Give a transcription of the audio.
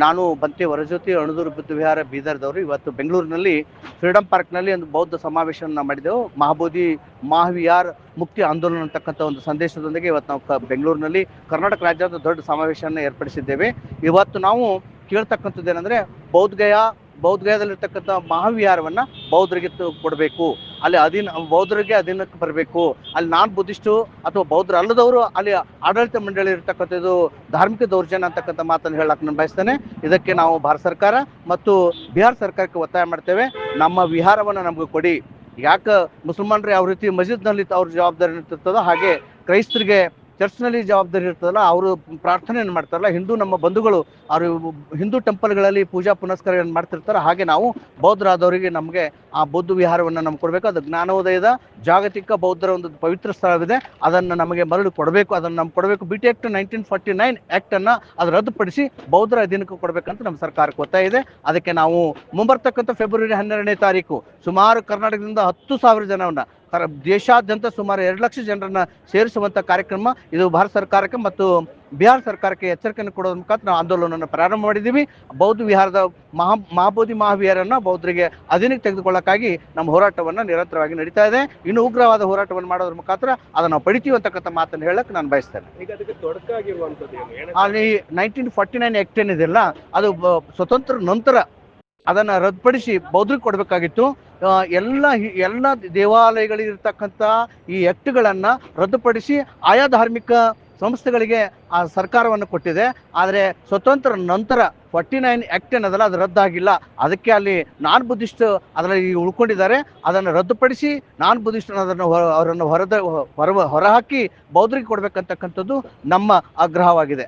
ನಾನು ಬಂತೆ ವರಜ್ಯೋತಿ ಅಣದೂರು ಬುದ್ಧ ವಿಹಾರ ಬೀದರ್ದವರು ಇವತ್ತು ಬೆಂಗಳೂರಿನಲ್ಲಿ ಫ್ರೀಡಂ ಪಾರ್ಕ್ನಲ್ಲಿ ಒಂದು ಬೌದ್ಧ ಸಮಾವೇಶವನ್ನು ಮಾಡಿದೆವು. ಮಹಾಬೋಧಿ ಮಹಾವಿಹಾರ್ ಮುಕ್ತಿ ಆಂದೋಲನ ಅಂತಕ್ಕಂಥ ಒಂದು ಸಂದೇಶದೊಂದಿಗೆ ಇವತ್ತು ನಾವು ಬೆಂಗಳೂರಿನಲ್ಲಿ ಕರ್ನಾಟಕ ರಾಜ್ಯದ ದೊಡ್ಡ ಸಮಾವೇಶವನ್ನು ಏರ್ಪಡಿಸಿದ್ದೇವೆ. ಇವತ್ತು ನಾವು ಕೇಳ್ತಕ್ಕಂಥದ್ದು ಏನಂದರೆ ಬೌದ್ಧಗಯಾದಲ್ಲಿರ್ತಕ್ಕಂಥ ಮಹಾವಿಹಾರವನ್ನು ಬೌದ್ಧರಿಗೆ ಕೊಡಬೇಕು, ಅಲ್ಲಿ ಬೌದ್ಧರಿಗೆ ಅಧೀನಕ್ಕೆ ಬರಬೇಕು. ಅಲ್ಲಿ ನಾನ್ ಬುದ್ಧಿಸ್ಟು ಅಥವಾ ಬೌದ್ಧರು ಅಲ್ಲದವರು ಅಲ್ಲಿ ಆಡಳಿತ ಮಂಡಳಿ ಇರ್ತಕ್ಕಂಥದ್ದು ಧಾರ್ಮಿಕ ದೌರ್ಜನ್ಯ ಅಂತಕ್ಕಂಥ ಮಾತನ್ನು ಹೇಳಕ್ಕೆ ನಾನು ಬಯಸ್ತೇನೆ. ಇದಕ್ಕೆ ನಾವು ಭಾರತ ಸರ್ಕಾರ ಮತ್ತು ಬಿಹಾರ ಸರ್ಕಾರಕ್ಕೆ ಒತ್ತಾಯ ಮಾಡ್ತೇವೆ, ನಮ್ಮ ವಿಹಾರವನ್ನು ನಮಗೆ ಕೊಡಿ. ಯಾಕೆ ಮುಸಲ್ಮಾನರು ಯಾವ ರೀತಿ ಮಸ್ಜಿದ್ನಲ್ಲಿ ಅವ್ರ ಜವಾಬ್ದಾರಿ ಇರ್ತಿರ್ತದೋ ಹಾಗೆ ಕ್ರೈಸ್ತರಿಗೆ ಚರ್ಚ್ನಲ್ಲಿ ಜವಾಬ್ದಾರಿ ಇರ್ತದಲ್ಲ, ಅವರು ಪ್ರಾರ್ಥನೆಯನ್ನು ಮಾಡ್ತಾರಲ್ಲ, ನಮ್ಮ ಬಂಧುಗಳು ಅವರು ಹಿಂದೂ ಟೆಂಪಲ್ಗಳಲ್ಲಿ ಪೂಜಾ ಪುನಸ್ಕಾರಗಳನ್ನು ಮಾಡ್ತಿರ್ತಾರೆ. ಹಾಗೆ ನಾವು ಬೌದ್ಧರಾದವರಿಗೆ ನಮಗೆ ಆ ಬೌದ್ಧ ವಿಹಾರವನ್ನು ನಮ್ಗೆ ಕೊಡಬೇಕು. ಅದು ಜ್ಞಾನೋದಯದ ಜಾಗತಿಕ ಬೌದ್ಧರ ಒಂದು ಪವಿತ್ರ ಸ್ಥಳವಿದೆ, ಅದನ್ನು ನಮಗೆ ಮರಳಿ ಕೊಡಬೇಕು. ಅದನ್ನು ನಮ್ಗೆ ಕೊಡಬೇಕು. BT Act 1949 ಆ್ಯಕ್ಟನ್ನು ಅದು ರದ್ದುಪಡಿಸಿ ಬೌದ್ಧರ ಅಧೀನಕ್ಕೆ ಕೊಡಬೇಕಂತ ನಮ್ಮ ಸರ್ಕಾರಕ್ಕೆ ಒತ್ತಾಯ ಇದೆ. ಅದಕ್ಕೆ ನಾವು ಮುಂಬರ್ತಕ್ಕಂಥ ಫೆಬ್ರವರಿ 12ನೇ ತಾರೀಕು ಸುಮಾರು ಕರ್ನಾಟಕದಿಂದ 10,000 ಜನವನ್ನು ದೇಶಾದ್ಯಂತ ಸುಮಾರು 2 ಲಕ್ಷ ಜನರನ್ನು ಸೇರಿಸುವಂಥ ಕಾರ್ಯಕ್ರಮ ಇದು. ಭಾರತ ಸರ್ಕಾರಕ್ಕೆ ಮತ್ತು ಬಿಹಾರ ಸರ್ಕಾರಕ್ಕೆ ಎಚ್ಚರಿಕೆಯನ್ನು ಕೊಡೋದ್ರ ಮುಖಾಂತರ ನಾವು ಆಂದೋಲನವನ್ನು ಪ್ರಾರಂಭ ಮಾಡಿದ್ದೀವಿ. ಬೌದ್ಧ ವಿಹಾರದ ಮಹಾಬೋಧಿ ಮಹಾವಿಹಾರನ್ನು ಬೌದ್ಧರಿಗೆ ಅಧೀನಕ್ಕೆ ತೆಗೆದುಕೊಳ್ಳಕ್ಕಾಗಿ ನಮ್ಮ ಹೋರಾಟವನ್ನು ನಿರಂತರವಾಗಿ ನಡೀತಾ ಇದೆ. ಇನ್ನು ಉಗ್ರವಾದ ಹೋರಾಟವನ್ನು ಮಾಡೋದ್ರ ಮುಖಾಂತರ ಅದನ್ನು ನಾವು ಪಡಿತೀವಿ ಅಂತಕ್ಕಂಥ ಮಾತನ್ನು ಹೇಳಕ್ಕೆ ನಾನು ಬಯಸ್ತೇನೆ. ಈಗ ಅದಕ್ಕೆ ತೊಡಕಾಗಿರುವಂಥದ್ದು ಅಲ್ಲಿ 1949 ಆ್ಯಕ್ಟ್ ಏನಿದೆಯಲ್ಲ, ಅದು ಸ್ವತಂತ್ರ ನಂತರ ಅದನ್ನು ರದ್ದುಪಡಿಸಿ ಬೌದ್ಧರಿಗೆ ಕೊಡಬೇಕಾಗಿತ್ತು. ಎಲ್ಲ ದೇವಾಲಯಗಳಿರ್ತಕ್ಕಂಥ ಈ ಆ್ಯಕ್ಟ್ಗಳನ್ನು ರದ್ದುಪಡಿಸಿ ಆಯಾ ಧಾರ್ಮಿಕ ಸಂಸ್ಥೆಗಳಿಗೆ ಆ ಸರ್ಕಾರವನ್ನು ಕೊಟ್ಟಿದೆ. ಆದರೆ ಸ್ವತಂತ್ರ ನಂತರ 49 ಆ್ಯಕ್ಟ್ ಏನದಲ್ಲ, ಅದು ರದ್ದಾಗಿಲ್ಲ. ಅದಕ್ಕೆ ಅಲ್ಲಿ ನಾನ್ ಬುದ್ಧಿಸ್ಟ್ ಅದರಲ್ಲಿ ಉಳ್ಕೊಂಡಿದ್ದಾರೆ. ಅದನ್ನು ರದ್ದುಪಡಿಸಿ ನಾನ್ ಬುದ್ಧಿಸ್ಟ್ ಅವರನ್ನು ಹೊರಹಾಕಿ ಬೌದ್ಧರಿಗೆ ಕೊಡಬೇಕಂತಕ್ಕಂಥದ್ದು ನಮ್ಮ ಆಗ್ರಹವಾಗಿದೆ.